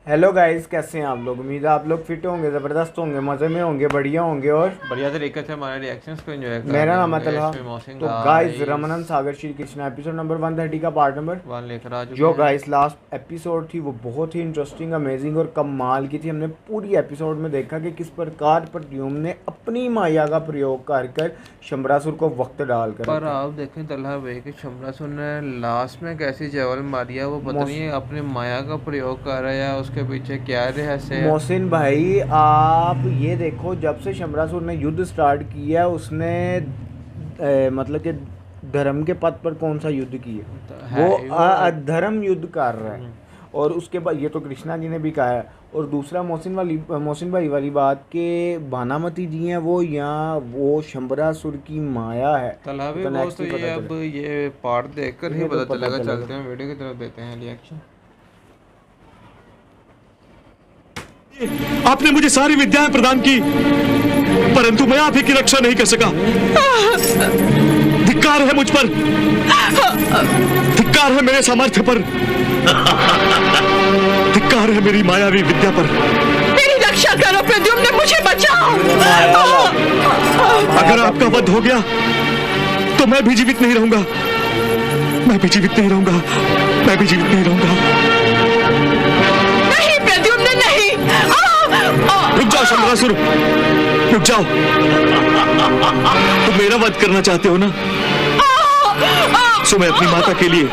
Hello guys, कैसे हैं आप लोग। उम्मीद है आप लोग फिट होंगे, ज़बरदस्त होंगे, मज़े में होंगे, बढ़िया होंगे और बढ़िया तरीके से हमारे रिएक्शंस को एंजॉय कर मेरा रहे नाम है होंगे। तलहा। इसमें मोहसिन तो गाइस गाइस रमनन सागर श्री कृष्णा एपिसोड नंबर 130 का पार्ट नंबर वन लेकर आ चुके जो हैं। गाइस लास्ट एपिसोड थी वो बहुत ही इंटरेस्टिंग, अमेजिंग और कमाल की थी। हमने पूरी एपिसोड में देखा कि किस प्रकार प्रद्युम्न ने अपनी माया का प्रयोग कर शंबरासुर को वक्त डालकर पर रखा। आप देखें तलहा भाई कि शमरासुर ने लास्ट में कैसी जवल मारी है, वो पता नहीं है अपनी माया का प्रयोग कर रहा है या उसके पीछे क्या रहस्य है। मोहसिन भाई, आप ये देखो, जब से शंबरासुर ने युद्ध स्टार्ट किया उसने मतलब कि धर्म के पथ पर कौन सा युद्ध किया, है वो वो अधर्म युद्ध कर रहा है। और उसके बाद ये तो कृष्णा जी ने भी कहा है। और दूसरा मोहसिन भाई वाली बात के भानामती जी हैं वो, यहाँ वो शंबरासुर की माया है। तलहा भाई तो वो नेक्स्ट तो ही ये पता अब चले। ये पार्ट देखकर ही ये तो पता पता चलेगा। चलेगा। चलते हैं वीडियो की तरफ, देते हैं रिएक्शन। आपने मुझे सारी विद्याएं प्रदान की, परंतु मैं आप ही की रक्षा नहीं कर सका। धिक्कार है मुझ पर, धिक्कार है मेरे सामर्थ्य पर, धिक्कार है मेरी मायावी विद्या पर। मेरी रक्षा करो प्रद्युम्न, मुझे बचाओ। अगर आपका वध हो गया तो मैं भी जीवित नहीं रहूंगा, मैं भी जीवित नहीं रहूंगा, मैं भी जीवित नहीं रहूंगा। नहीं प्रद्युम्न, नहीं। रुक जाओ शंबरासुर, रुक जाओ। तुम मेरा वध करना चाहते हो ना, सो मैं अपनी माता के लिए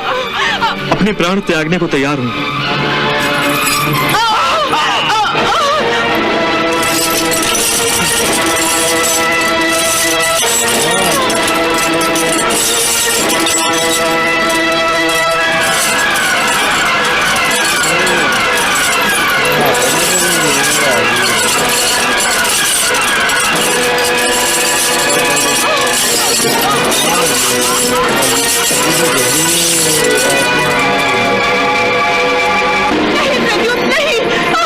अपने प्राण त्यागने को तैयार हूं। नहीं प्रद्युम्न, नहीं। नहीं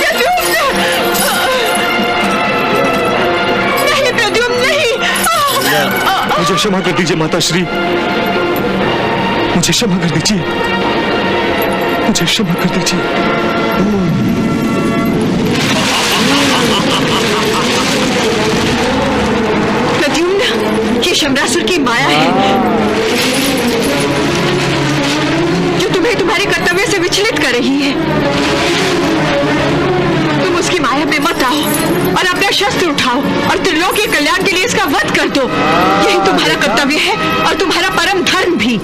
प्रद्युम्न, नहीं। नहीं प्रद्युम्न, नहीं। मुझे क्षमा कर दीजिए माता श्री, मुझे क्षमा कर दीजिए, मुझे क्षमा कर दीजिए। प्रद्युम्न, ये शंबरासुर की माया है जो तुम्हें तुम्हारे कर्तव्य से विचलित कर रही है। तुम उसकी माया में मत आओ और अपना शस्त्र उठाओ और त्रिलोक के कल्याण के लिए इसका वध कर दो। यही तुम्हारा कर्तव्य है और तुम्हारा परम धर्म भी।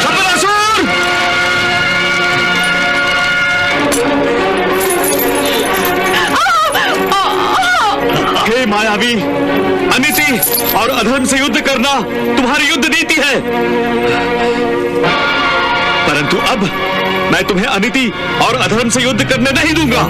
शंबरासुर! हे मायावी, अनिति और अधर्म से युद्ध करना तुम्हारी युद्ध नीति है, परंतु अब मैं तुम्हें अनिति और अधर्म से युद्ध करने नहीं दूंगा।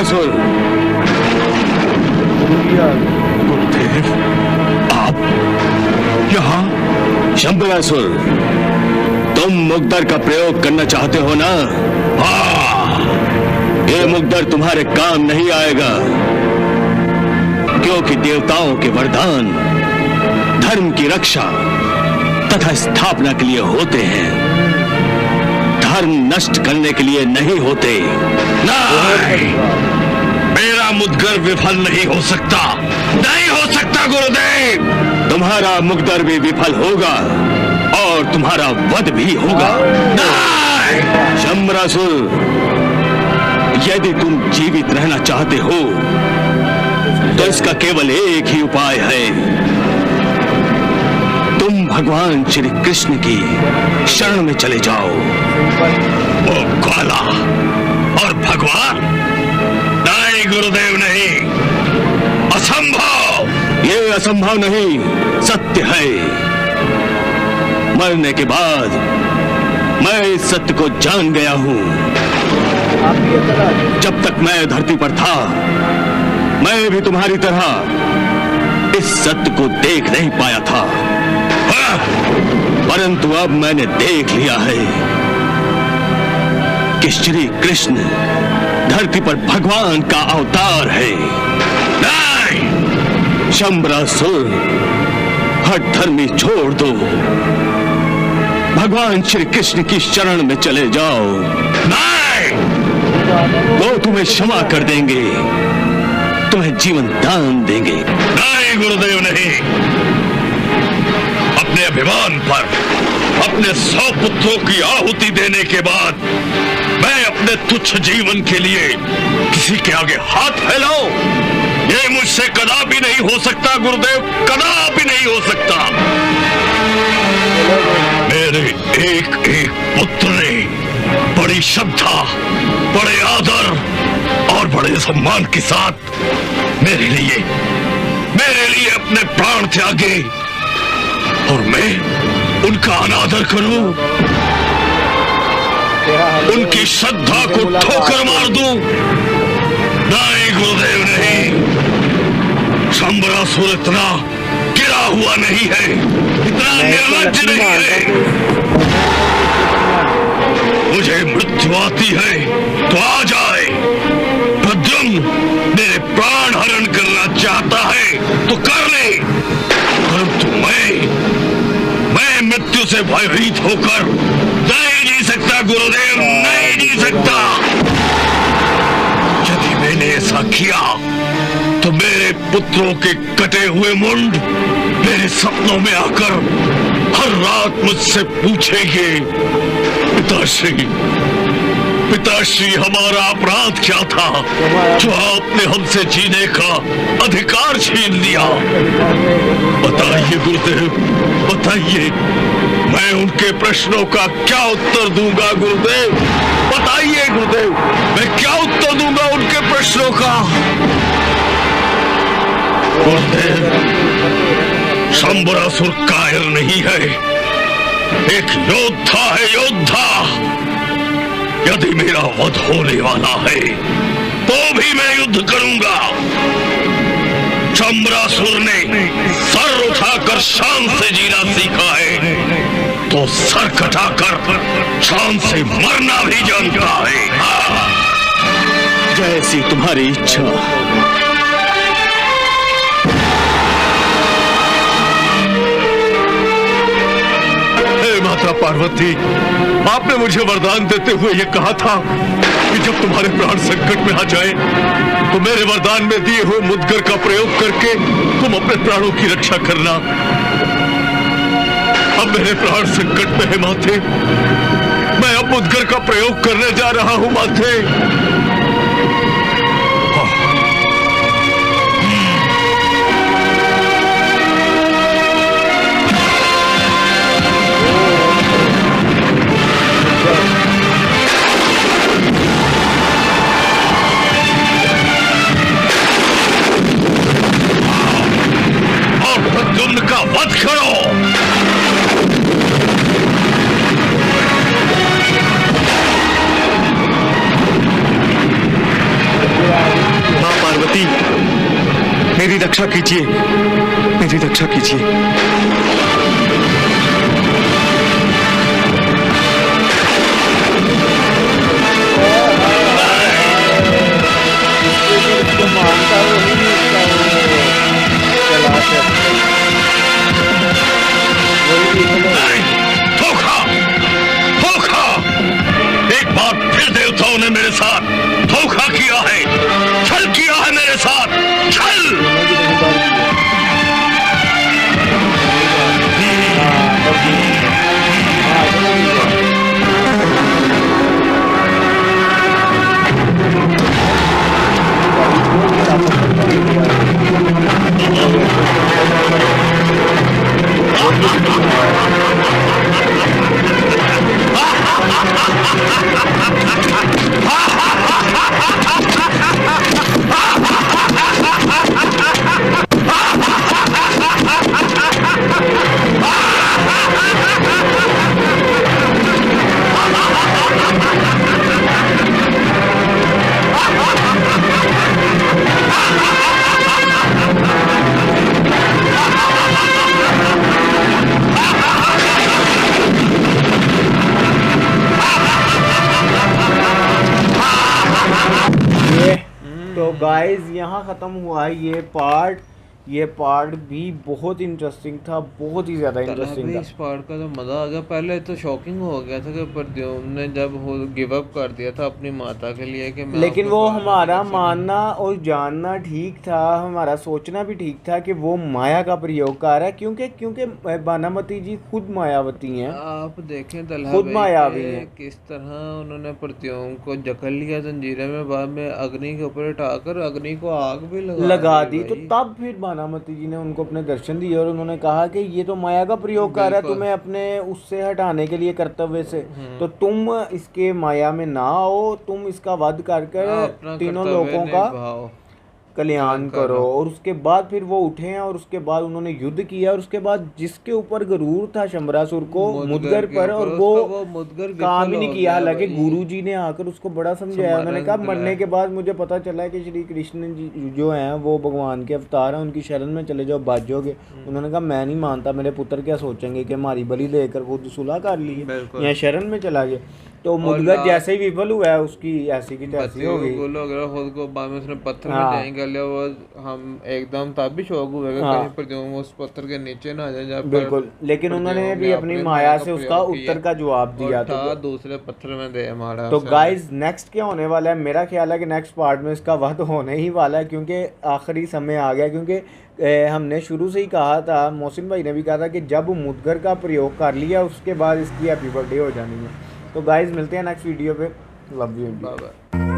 शंबरासुर। गुरुदेव, आप यहाँ? शंबरासुर, तुम मुग्दर का प्रयोग करना चाहते हो ना? हाँ, ये मुग्दर तुम्हारे काम नहीं आएगा, क्योंकि देवताओं के वरदान धर्म की रक्षा तथा स्थापना के लिए होते हैं, धर्म नष्ट करने के लिए नहीं होते। नहीं, मेरा मुद्गर विफल नहीं हो सकता, नहीं हो सकता गुरुदेव। तुम्हारा मुग्दर भी विफल होगा और तुम्हारा वध भी होगा। नहीं, शंबरासुर, यदि तुम जीवित रहना चाहते हो तो इसका केवल एक ही उपाय है, तुम भगवान श्री कृष्ण की शरण में चले जाओ। ओ ग्वाला और भगवान? नहीं गुरुदेव, नहीं, असंभव। ये असंभव नहीं, सत्य है। मरने के बाद मैं इस सत्य को जान गया हूं। जब तक मैं धरती पर था मैं भी तुम्हारी तरह इस सत्य को देख नहीं पाया था, परंतु अब मैंने देख लिया है कि श्री कृष्ण धरती पर भगवान का अवतार है। नहीं, शंबरासुर, हठ धर्मी छोड़ दो, भगवान श्री कृष्ण की शरण में चले जाओ। नहीं, वो तुम्हें क्षमा कर देंगे, तुम्हें जीवन दान देंगे। नहीं गुरुदेव, नहीं। अपने अभिमान पर अपने 100 पुत्रों की आहुति देने के बाद मैं अपने तुच्छ जीवन के लिए किसी के आगे हाथ फैलाऊं, ये मुझसे कदापि नहीं हो सकता गुरुदेव, कदापि नहीं हो सकता। मेरे एक एक पुत्र ने बड़ी श्रद्धा, बड़े आदर और बड़े सम्मान के साथ मेरे लिए अपने प्राण त्यागे, और मैं उनका अनादर करूं, उनकी श्रद्धा को ठोकर मार दूं? नहीं गुरुदेव, नहीं। शंबरासुर इतना गिरा हुआ नहीं है, इतना निर्लज्ज नहीं है। मुझे मृत्यु आती है तो आ जाए, प्रद्युम्न मेरे प्राण हरण करना चाहता है तो कर ले, परंतु मैं मृत्यु से भयभीत होकर नहीं जी सकता गुरुदेव, नहीं जी सकता। यदि मैंने ऐसा किया तो मेरे पुत्रों के कटे हुए मुंड मेरे सपनों में आकर हर रात मुझसे पूछेंगे, पिताश्री हमारा अपराध क्या था जो आपने हमसे जीने का अधिकार छीन लिया? बताइए गुरुदेव, बताइए, मैं उनके प्रश्नों का क्या उत्तर दूंगा गुरुदेव? बताइए गुरुदेव, मैं क्या उत्तर दूंगा उनके प्रश्नों का? गुरुदेव, शंबरासुर कायर नहीं है, एक योद्धा है, योद्धा। यदि मेरा वध होने वाला है तो भी मैं युद्ध करूंगा। शंबरासुर ने सर उठाकर शान से जीना सीखा है तो सर कटाकर शान से मरना भी जानता है। जैसी तुम्हारी इच्छा। माता पार्वती, आपने मुझे वरदान देते हुए यह कहा था कि जब तुम्हारे प्राण संकट में आ जाए तो मेरे वरदान में दिए हुए मुद्गर का प्रयोग करके तुम अपने प्राणों की रक्षा करना। अब मेरे प्राण संकट में है माते, मैं अब मुद्गर का प्रयोग करने जा रहा हूं माते। का वध करो। मेरी रक्षा कीजिए, मेरी रक्षा कीजिए। उसको मानता है वही उसका वो चला नहीं, धोखा, धोखा। एक बार फिर देवताओं ने मेरे साथ धोखा किया है, छल किया है मेरे साथ, छल। तो गाइस यहाँ ख़त्म हुआ है ये पार्ट भी बहुत इंटरेस्टिंग था, बहुत ही ज़्यादा इंटरेस्टिंग तलहबी था। इस पार्ट का तो मज़ा आ गया। पहले तो शॉकिंग हो गया था कि प्रद्युम्न ने जब गिव अप कर दिया था अपनी माता के लिए कि मैं लेकिन आपको वो बाहर नहीं हमारा कर सकता। मानना और जानना ठीक था, हमारा सोचना भी ठीक था कि वो माया का प्रयोग कर रहा है, क्योंकि बानामती जी खुद मायावती हैं, आप देखें खुद तलहबी मायावी के हैं। किस तरह उन्होंने प्रद्युम्न को जकड़ लिया जंजीरें में, बाद में अग्नि के ऊपर उठाकर अग्नि को आग भी लगा दी। तो भाई। तब फिर बानामती जी ने उनको अपने दर्शन दिए और उन्होंने कहा कि ये तो माया का प्रयोग कर रहा है बिल्कुल। तुम्हें अपने उससे हटाने के लिए, कर्तव्य से, तो तुम इसके माया में ना आओ, तुम इसका वध कर अपना तीनों कर्तव्य लोगों का निभाओ। कल्याण करो। करो। और उसके बाद फिर वो उठे हैं और उसके बाद उन्होंने युद्ध किया, और उसके बाद जिसके ऊपर गरूर था शंबरासुर को, मुदगर के पर, ऊपर, और उसका वो मुदगर काम विफल ही नहीं हो किया। गया हालांकि भाई। गुरु जी ने आकर उसको बड़ा समझाया, उन्होंने कहा स्मरण मरने के बाद मुझे पता चला है कि श्री कृष्ण जी जो हैं वो भगवान के अवतार हैं, उनकी शरण में चले जाओ, बाजोगे। उन्होंने कहा मैं नहीं मानता, मेरे पुत्र क्या सोचेंगे कि हमारी बलि देकर खुद सुलह कर ली है, बिल्कुल। यहाँ शरण में चला गया। तो मुदगर जैसे ही विफल हुआ है उसकी ऐसी की तैसी हो गई। गोल हो गया खुद को, बाद में उसने पत्थर हाँ। में जाएं कर लिया। वो हम एकदम तब भी शौक हुए कि हाँ। कहीं प्रद्युम्न उस पत्थर के नीचे ना आ जाए जहाँ पर बिल्कुल, लेकिन उन्होंने प्रद्युम्न भी ने अपनी अपने माया का से उसका प्रयोग किया उत्तर का जवाब दिया। और तो उठा दूसरे पत्थर में दे मारा तो उसे। गाइस नेक्स्ट क्या होने वाला है, मेरा ख्याल है कि नेक्स्ट पार्ट में इसका वध होने ही वाला है, क्योंकि आखिरी समय आ गया। क्योंकि हमने शुरू से ही कहा था, मोहसिन भाई ने भी कहा था कि जब मुदगर का प्रयोग कर लिया उसके बाद इसकी हैप्पी बर्थडे हो जानी है। तो गाइस मिलते हैं नेक्स्ट वीडियो पे। Love you. Bye bye.